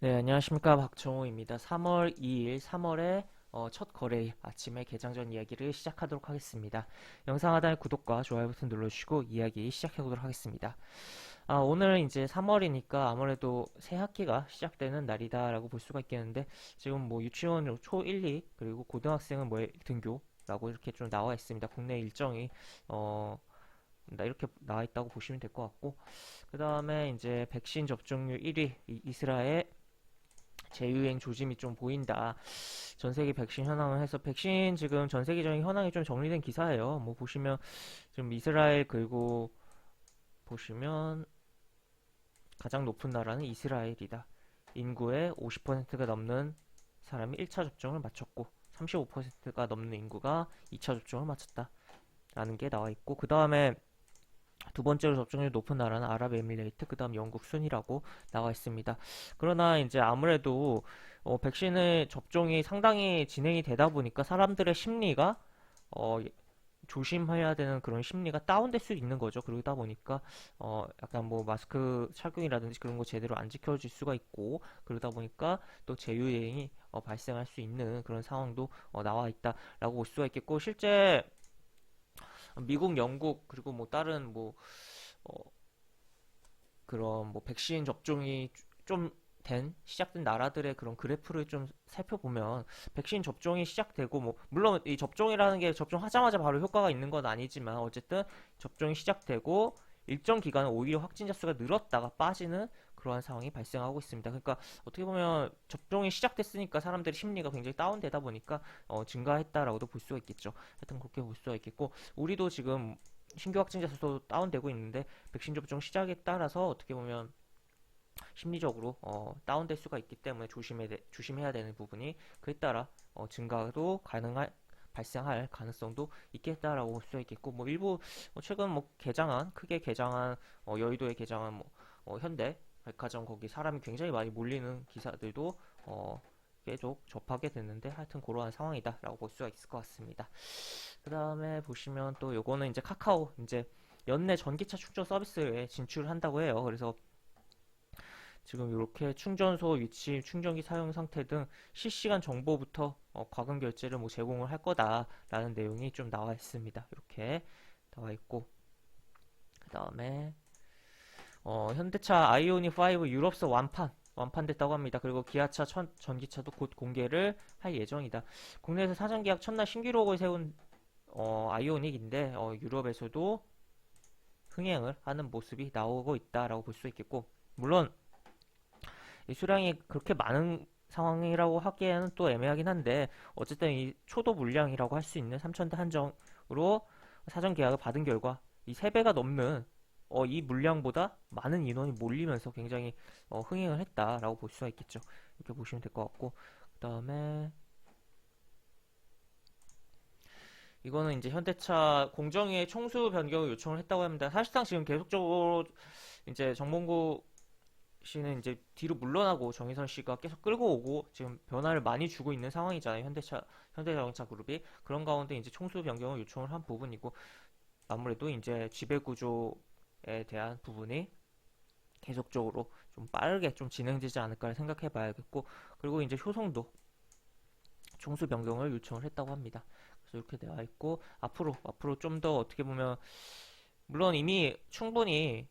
네, 안녕하십니까. 박정호입니다. 3월 2일, 3월의 첫 거래일 아침에 개장 전 이야기를 시작하도록 하겠습니다. 영상 하단에 구독과 좋아요 버튼 눌러주시고 이야기 시작해보도록 하겠습니다. 오늘 이제 3월이니까 아무래도 새 학기가 시작되는 날이다라고 볼 수가 있겠는데, 지금 뭐 유치원 초 1, 2, 그리고 고등학생은 뭐 등교라고 이렇게 좀 나와 있습니다. 국내 일정이, 이렇게 나와 있다고 보시면 될 것 같고, 그 다음에 이제 백신 접종률 1위, 이스라엘 재유행 조짐이 좀 보인다. 전 세계 백신 현황을 해서 백신 지금 전 세계적인 현황이 좀 정리된 기사예요. 뭐 보시면 지금 이스라엘 그리고 보시면 가장 높은 나라는 이스라엘이다. 인구의 50%가 넘는 사람이 1차 접종을 마쳤고 35%가 넘는 인구가 2차 접종을 마쳤다. 라는 게 나와 있고 그 다음에 두 번째로 접종률 높은 나라는 아랍에미레이트, 그 다음 영국 순이라고 나와 있습니다. 그러나 이제 아무래도 백신의 접종이 상당히 진행이 되다 보니까 사람들의 심리가 어, 조심해야 되는 그런 심리가 다운될 수 있는 거죠. 그러다 보니까 약간 뭐 마스크 착용이라든지 그런 거 제대로 안 지켜질 수가 있고 그러다 보니까 또 재유행이 발생할 수 있는 그런 상황도 나와 있다라고 볼 수가 있겠고 실제 미국, 영국 그리고 뭐 다른 뭐 어, 그런 뭐 백신 접종이 좀 시작된 나라들의 그런 그래프를 좀 살펴보면 백신 접종이 시작되고 뭐 물론 이 접종이라는 게 접종하자마자 바로 효과가 있는 건 아니지만 어쨌든 접종이 시작되고 일정 기간 오히려 확진자 수가 늘었다가 빠지는 그러한 상황이 발생하고 있습니다. 그러니까 어떻게 보면 접종이 시작됐으니까 사람들의 심리가 굉장히 다운되다 보니까 증가했다라고도 볼 수가 있겠죠. 하여튼 그렇게 볼 수가 있겠고 우리도 지금 신규 확진자 수도 다운되고 있는데 백신 접종 시작에 따라서 어떻게 보면 심리적으로 다운될 수가 있기 때문에 조심해야 되는 부분이 그에 따라 증가도 발생할 가능성도 있겠다라고 볼 수 있겠고 뭐 일부 최근 뭐 개장한 크게 개장한 여의도에 개장한 뭐 현대 백화점 거기 사람이 굉장히 많이 몰리는 기사들도 계속 접하게 됐는데 하여튼 그러한 상황이다라고 볼 수가 있을 것 같습니다. 그 다음에 보시면 또 요거는 이제 카카오 이제 연내 전기차 충전 서비스에 진출한다고 해요. 그래서 지금 이렇게 충전소 위치, 충전기 사용 상태 등 실시간 정보부터 과금 결제를 뭐 제공을 할 거다라는 내용이 좀 나와 있습니다. 이렇게 나와 있고 그 다음에 현대차 아이오닉 5 유럽서 완판됐다고 합니다. 그리고 기아차 전기차도 곧 공개를 할 예정이다. 국내에서 사전 계약 첫날 신기록을 세운 아이오닉인데 유럽에서도 흥행을 하는 모습이 나오고 있다라고 볼 수 있겠고 물론 이 수량이 그렇게 많은 상황이라고 하기에는 또 애매하긴 한데 어쨌든 이 초도 물량이라고 할 수 있는 3,000대 한정으로 사전 계약을 받은 결과 이 3배가 넘는 이 물량보다 많은 인원이 몰리면서 굉장히 흥행을 했다라고 볼 수가 있겠죠. 이렇게 보시면 될 것 같고 그 다음에 이거는 이제 현대차 공정위에 총수 변경을 요청을 했다고 합니다. 사실상 지금 계속적으로 이제 정몽구 씨는 이제 뒤로 물러나고 정의선 씨가 계속 끌고 오고 지금 변화를 많이 주고 있는 상황이잖아요. 현대자동차 그룹이 그런 가운데 이제 총수 변경을 요청을 한 부분이고 아무래도 이제 지배 구조에 대한 부분이 계속적으로 좀 빠르게 좀 진행되지 않을까 생각해 봐야겠고 그리고 이제 효성도 총수 변경을 요청을 했다고 합니다. 그래서 이렇게 되어 있고 앞으로 좀 더 어떻게 보면 물론 이미 충분히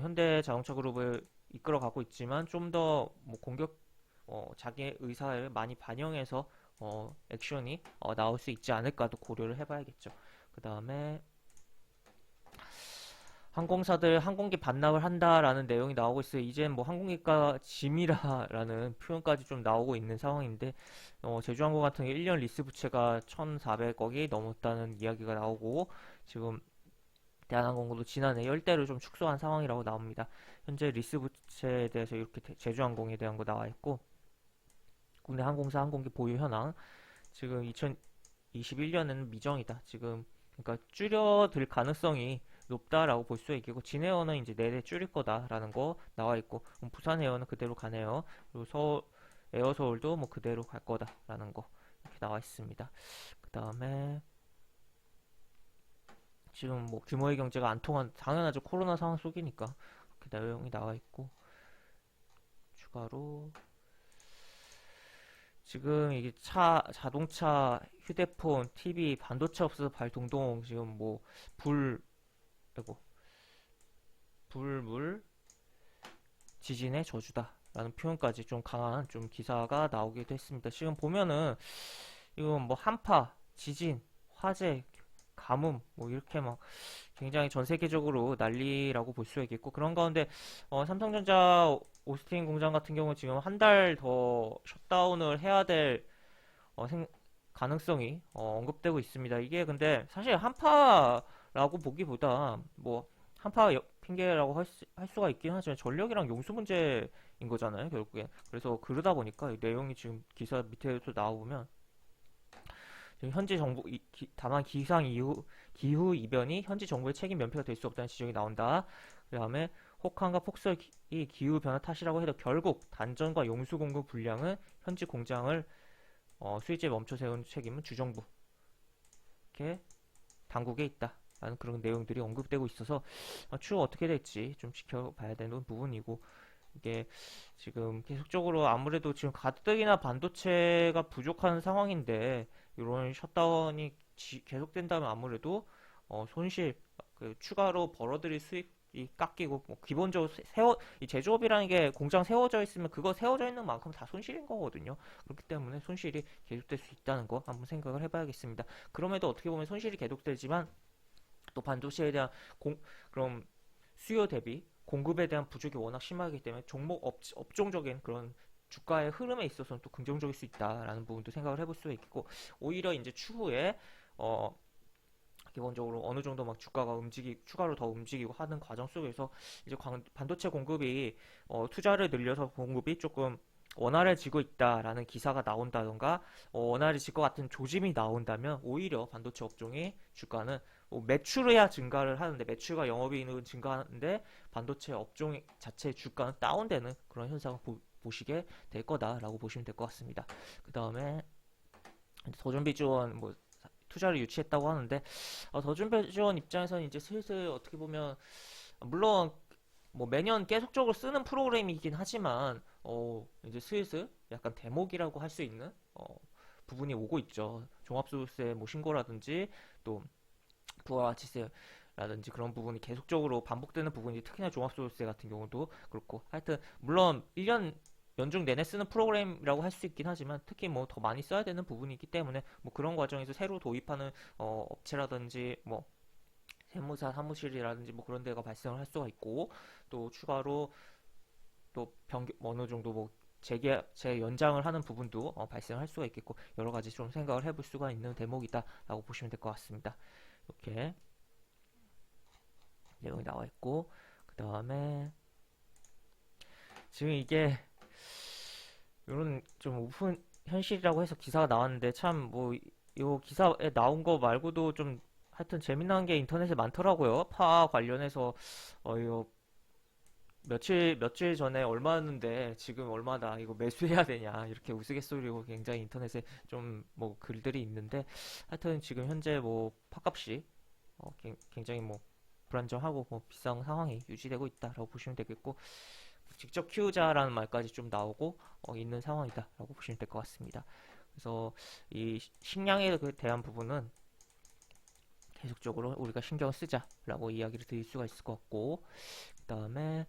현대자동차 그룹을 이끌어가고 있지만 좀 더 뭐 자기의 의사를 많이 반영해서 액션이 나올 수 있지 않을까도 고려를 해봐야겠죠. 그 다음에 항공사들 항공기 반납을 한다라는 내용이 나오고 있어요. 이젠 뭐 항공기가 짐이라라는 표현까지 좀 나오고 있는 상황인데 제주항공 같은 경우 1년 리스 부채가 1,400억이 넘었다는 이야기가 나오고 지금 대한항공도 지난해 열대를 좀 축소한 상황이라고 나옵니다. 현재 리스 부채에 대해서 이렇게 제주항공에 대한 거 나와 있고 국내 항공사 항공기 보유 현황 지금 2021년에는 미정이다. 지금 그러니까 줄여들 가능성이 높다라고 볼 수 있겠고 진에어는 이제 내내 줄일 거다라는 거 나와 있고 부산 에어는 그대로 가네요. 그리고 서울 에어 서울도 뭐 그대로 갈 거다라는 거 이렇게 나와 있습니다. 그 다음에 지금 뭐 규모의 경제가 안 통한 당연하죠. 코로나 상황 속이니까 그렇게 내용이 나와 있고 추가로 지금 이게 자동차, 휴대폰, TV, 반도체 없어서 발동동 지금 뭐 불, 아이고, 불물, 지진의 저주다. 라는 표현까지 좀 강한 좀 기사가 나오기도 했습니다. 지금 보면은 이건 뭐 한파, 지진, 화재, 가뭄 뭐 이렇게 막 굉장히 전 세계적으로 난리라고 볼 수 있겠고 그런 가운데 삼성전자 오스틴 공장 같은 경우 지금 한 달 더 셧다운을 해야 될 어, 생- 가능성이 언급되고 있습니다. 이게 근데 사실 한파라고 보기보다 뭐 한파 핑계라고 할 수가 있긴 하지만 전력이랑 용수 문제인 거잖아요, 결국에. 그래서 그러다 보니까 이 내용이 지금 기사 밑에서 나오면 지금 현재 정부 다만 기후 이변이 현지 정부의 책임 면피가 될 수 없다는 지적이 나온다. 그다음에 혹한과 폭설이 기후 변화 탓이라고 해도 결국 단전과 용수 공급 불량은 현지 공장을 수리제 멈춰 세운 책임은 주정부 이렇게 당국에 있다. 라는 그런 내용들이 언급되고 있어서 추후 어떻게 될지 좀 지켜봐야 되는 부분이고 이게 지금 계속적으로 아무래도 지금 가뜩이나 반도체가 부족한 상황인데 이런 셧다운이 계속된다면 아무래도 손실 그 추가로 벌어들일 수익이 깎이고 뭐 기본적으로 이 제조업이라는 게 공장 세워져 있으면 그거 세워져 있는 만큼 다 손실인 거거든요. 그렇기 때문에 손실이 계속될 수 있다는 거 한번 생각을 해봐야겠습니다. 그럼에도 어떻게 보면 손실이 계속되지만 또 반도체에 대한 그럼 수요 대비 공급에 대한 부족이 워낙 심하기 때문에 업종적인 그런 주가의 흐름에 있어서는 또 긍정적일 수 있다라는 부분도 생각을 해볼 수 있겠고 오히려 이제 추후에 어 기본적으로 어느 정도 막 주가가 추가로 더 움직이고 하는 과정 속에서 이제 반도체 공급이 투자를 늘려서 공급이 조금 원활해지고 있다라는 기사가 나온다던가 원활해질 것 같은 조짐이 나온다면 오히려 반도체 업종의 주가는 매출해야 증가를 하는데 매출과 영업이익은 증가하는데 반도체 업종 자체의 주가는 다운되는 그런 현상을 보시게 될 거다라고 보시면 될 것 같습니다. 그 다음에 더준비 지원 뭐 투자를 유치했다고 하는데 더준비 지원 입장에서는 이제 슬슬 어떻게 보면 물론 뭐 매년 계속적으로 쓰는 프로그램이긴 하지만 이제 슬슬 약간 대목이라고 할 수 있는 부분이 오고 있죠. 종합소득세 뭐 신고라든지 또 부가가치세라든지 그런 부분이 계속적으로 반복되는 부분이 특히나 종합소득세 같은 경우도 그렇고 하여튼 물론 1년 연중 내내 쓰는 프로그램이라고 할 수 있긴 하지만 특히 뭐 더 많이 써야 되는 부분이 있기 때문에 뭐 그런 과정에서 새로 도입하는 업체라든지 뭐 세무사 사무실이라든지 뭐 그런 데가 발생을 할 수가 있고 또 추가로 또 어느 정도 뭐 재연장을 하는 부분도 발생할 수가 있겠고 여러 가지 좀 생각을 해볼 수가 있는 대목이다라고 보시면 될 것 같습니다. 이렇게 내용이 나와 있고 그 다음에 지금 이게 이런 좀 오픈 현실이라고 해서 기사가 나왔는데 참 뭐 이 기사에 나온 거 말고도 좀 하여튼 재미난 게 인터넷에 많더라고요. 파 관련해서 이거 며칠 전에 얼마였는데 지금 얼마다 이거 매수해야 되냐 이렇게 우스갯소리로 굉장히 인터넷에 좀 뭐 글들이 있는데 하여튼 지금 현재 뭐 팥값이 굉장히 뭐 불안정하고 뭐 비싼 상황이 유지되고 있다라고 보시면 되겠고 직접 키우자라는 말까지 좀 나오고 있는 상황이다라고 보시면 될 것 같습니다. 그래서 이 식량에 대한 부분은 계속적으로 우리가 신경 쓰자라고 이야기를 드릴 수가 있을 것 같고 그다음에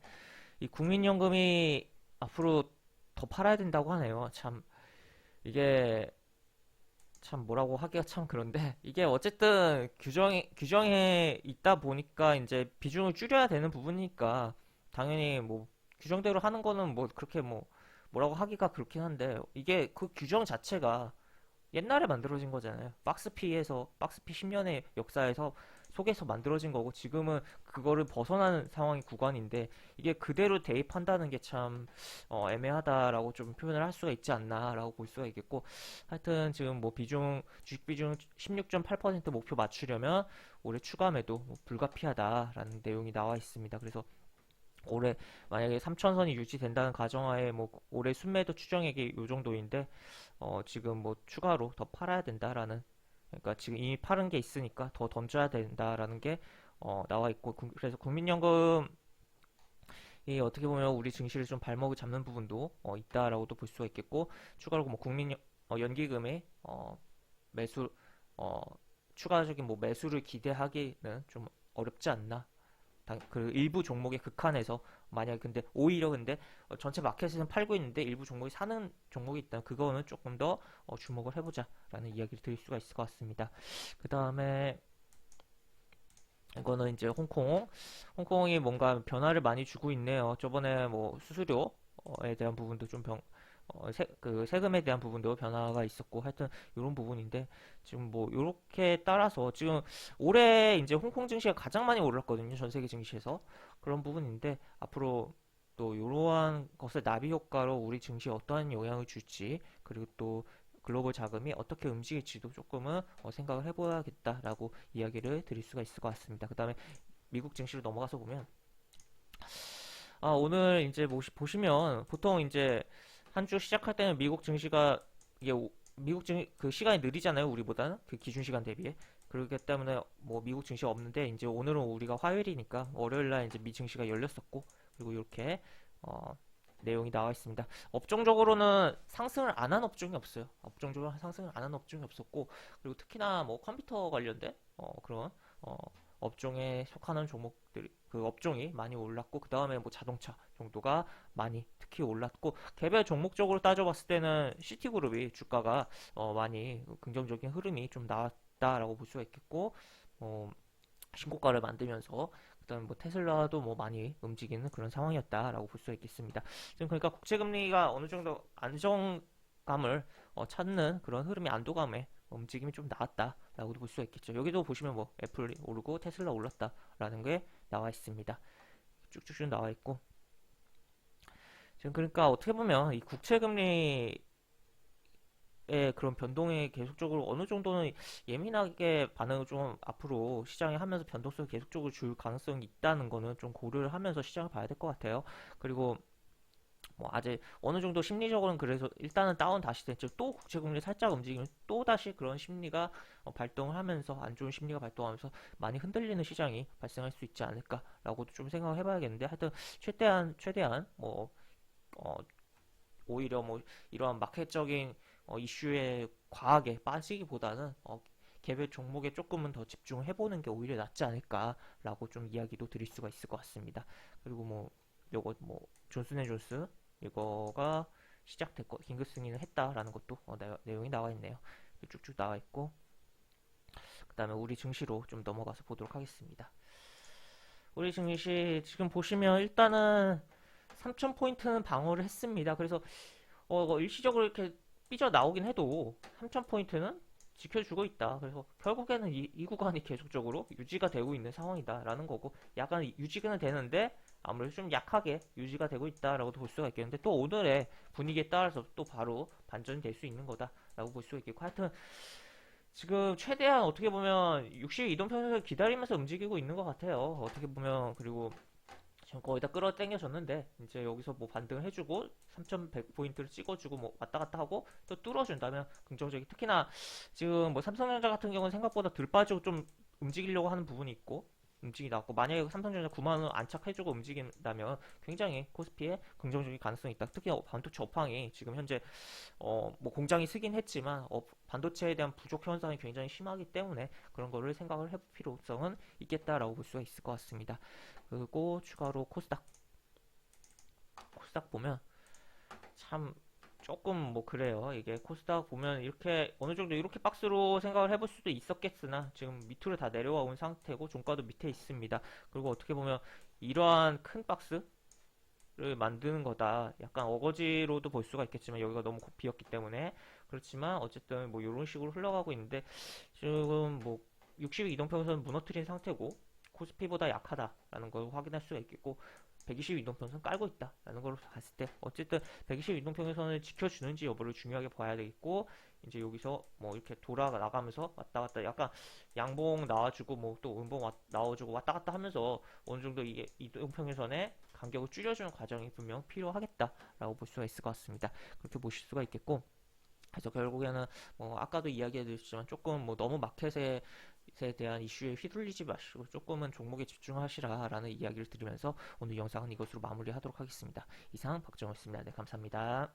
이 국민연금이 앞으로 더 팔아야 된다고 하네요. 참 이게 참 뭐라고 하기가 참 그런데 이게 어쨌든 규정에 있다 보니까 이제 비중을 줄여야 되는 부분이니까 당연히 뭐 규정대로 하는 거는 뭐 그렇게 뭐 뭐라고 하기가 그렇긴 한데 이게 그 규정 자체가 옛날에 만들어진 거잖아요. 박스피 10년의 역사에서 속에서 만들어진 거고 지금은 그거를 벗어나는 상황이 구간인데 이게 그대로 대입한다는 게 참 애매하다라고 좀 표현을 할 수가 있지 않나라고 볼 수가 있겠고 하여튼 지금 뭐 주식 비중 16.8% 목표 맞추려면 올해 추가 매도 뭐 불가피하다라는 내용이 나와 있습니다. 그래서 올해 만약에 3천선이 유지된다는 가정하에 뭐 올해 순매도 추정액이 요 정도인데 지금 뭐 추가로 더 팔아야 된다라는 그러니까 지금 이미 파는 게 있으니까 더 던져야 된다라는 게 나와 있고 그래서 국민연금이 어떻게 보면 우리 증시를 좀 발목을 잡는 부분도 있다라고도 볼 수가 있겠고 추가로 뭐 연기금의 매수 어, 추가적인 뭐 매수를 기대하기는 좀 어렵지 않나. 그 일부 종목에 극한해서 만약에 근데 오히려 근데 전체 마켓에서는 팔고 있는데 일부 종목이 사는 종목이 있다면 그거는 조금 더 주목을 해보자라는 이야기를 드릴 수가 있을 것 같습니다. 그 다음에 이거는 이제 홍콩이 뭔가 변화를 많이 주고 있네요. 저번에 뭐 수수료에 대한 부분도 좀 그 세금에 대한 부분도 변화가 있었고 하여튼 이런 부분인데 지금 뭐 요렇게 따라서 지금 올해 이제 홍콩 증시가 가장 많이 올랐거든요. 전 세계 증시에서 그런 부분인데 앞으로 또 이러한 것을 나비 효과로 우리 증시에 어떠한 영향을 줄지 그리고 또 글로벌 자금이 어떻게 움직일지도 조금은 생각을 해봐야겠다라고 이야기를 드릴 수가 있을 것 같습니다. 그 다음에 미국 증시로 넘어가서 보면 오늘 이제 보시면 보통 이제 한 주 시작할 때는 미국 증시가 이게 미국 증 그 시간이 느리잖아요. 우리보다는 그 기준 시간 대비해. 그렇기 때문에 뭐 미국 증시가 없는데 이제 오늘은 우리가 화요일이니까 월요일 날 이제 미 증시가 열렸었고 그리고 이렇게 어, 내용이 나와 있습니다. 업종적으로는 상승을 안 한 업종이 없어요. 업종적으로 상승을 안 한 업종이 없었고 그리고 특히나 뭐 컴퓨터 관련된 그런 어, 업종에 속하는 종목들이 그 업종이 많이 올랐고 그 다음에 뭐 자동차 정도가 많이 특히 올랐고 개별 종목적으로 따져봤을 때는 시티그룹이 주가가 많이 긍정적인 흐름이 좀 나왔다라고 볼 수가 있겠고 어, 신고가를 만들면서 그다음 뭐 테슬라도 뭐 많이 움직이는 그런 상황이었다라고 볼 수가 있겠습니다. 지금 그러니까 국채금리가 어느 정도 안정감을 찾는 그런 흐름의 안도감에 움직임이 좀 나왔다라고도 볼 수가 있겠죠. 여기도 보시면 뭐 애플이 오르고 테슬라 올랐다라는 게 나와 있습니다. 쭉쭉쭉 나와 있고 지금 그러니까 어떻게 보면 이 국채금리 의 그런 변동에 계속적으로 어느 정도는 예민하게 반응을 좀 앞으로 시장에 하면서 변동성을 계속적으로 줄 가능성이 있다는 거는 좀 고려를 하면서 시장을 봐야 될 것 같아요. 그리고 뭐 아직 어느 정도 심리적으로는 그래서 일단은 다운 다시 됐죠. 또 국채금리 살짝 움직이면 또 다시 그런 심리가 발동을 하면서 안 좋은 심리가 발동하면서 많이 흔들리는 시장이 발생할 수 있지 않을까라고도 좀 생각을 해봐야겠는데 하여튼 최대한 뭐 어, 오히려 뭐 이러한 마켓적인 이슈에 과하게 빠지기보다는 개별 종목에 조금은 더 집중을 해보는 게 오히려 낫지 않을까라고 좀 이야기도 드릴 수가 있을 것 같습니다. 그리고 뭐 요거 뭐 존슨앤존스 이거가 시작됐고 긴급 승인을 했다라는 것도 내용이 나와 있네요. 쭉쭉 나와 있고 그 다음에 우리 증시로 좀 넘어가서 보도록 하겠습니다. 우리 증시 지금 보시면 일단은 3,000포인트는 방어를 했습니다. 그래서 일시적으로 이렇게 삐져 나오긴 해도 3,000포인트는 지켜주고 있다. 그래서 결국에는 이 구간이 계속적으로 유지가 되고 있는 상황이다라는 거고 약간 유지는 되는데 아무래도 좀 약하게 유지가 되고 있다라고도 볼 수가 있겠는데 또 오늘의 분위기에 따라서 또 바로 반전이 될 수 있는 거다라고 볼 수가 있겠고 하여튼 지금 최대한 어떻게 보면 60 이동평균을 기다리면서 움직이고 있는 것 같아요. 어떻게 보면 그리고 지금 거의 다 끌어당겨졌는데 이제 여기서 뭐 반등을 해주고 3,100포인트를 찍어주고 뭐 왔다 갔다 하고 또 뚫어준다면 긍정적이 특히나 지금 뭐 삼성전자 같은 경우는 생각보다 덜 빠지고 좀 움직이려고 하는 부분이 있고 움직이 나왔고 만약에 삼성전자 9만원 안착해주고 움직인다면 굉장히 코스피에 긍정적인 가능성이 있다. 특히 반도체 업황이 지금 현재 뭐 공장이 쓰긴 했지만 반도체에 대한 부족 현상이 굉장히 심하기 때문에 그런 거를 생각을 해볼 필요성은 있겠다라고 볼 수가 있을 것 같습니다. 그리고 추가로 코스닥 보면 참 조금 뭐 그래요. 이게 코스닥 보면 이렇게 어느 정도 이렇게 박스로 생각을 해볼 수도 있었겠으나 지금 밑으로 다 내려와 온 상태고 종가도 밑에 있습니다. 그리고 어떻게 보면 이러한 큰 박스를 만드는 거다. 약간 어거지로도 볼 수가 있겠지만 여기가 너무 비었기 때문에 그렇지만 어쨌든 뭐 이런 식으로 흘러가고 있는데 지금 뭐 60 이동평선 무너뜨린 상태고 코스피보다 약하다라는 걸 확인할 수가 있겠고 120 이동평선 깔고 있다라는 걸 봤을 때 어쨌든 120 이동평선을 지켜주는지 여부를 중요하게 봐야 되겠고 이제 여기서 뭐 이렇게 돌아 나가면서 왔다 갔다 약간 양봉 나와주고 뭐 또 음봉 나와주고 왔다 갔다 하면서 어느 정도 이게 이동평선의 간격을 줄여주는 과정이 분명 필요하겠다라고 볼 수가 있을 것 같습니다. 그렇게 보실 수가 있겠고 그래서 결국에는 뭐 아까도 이야기해드렸지만 조금 뭐 너무 마켓에 대한 이슈에 휘둘리지 마시고 조금은 종목에 집중하시라라는 이야기를 드리면서 오늘 영상은 이것으로 마무리하도록 하겠습니다. 이상 박정호였습니다. 네, 감사합니다.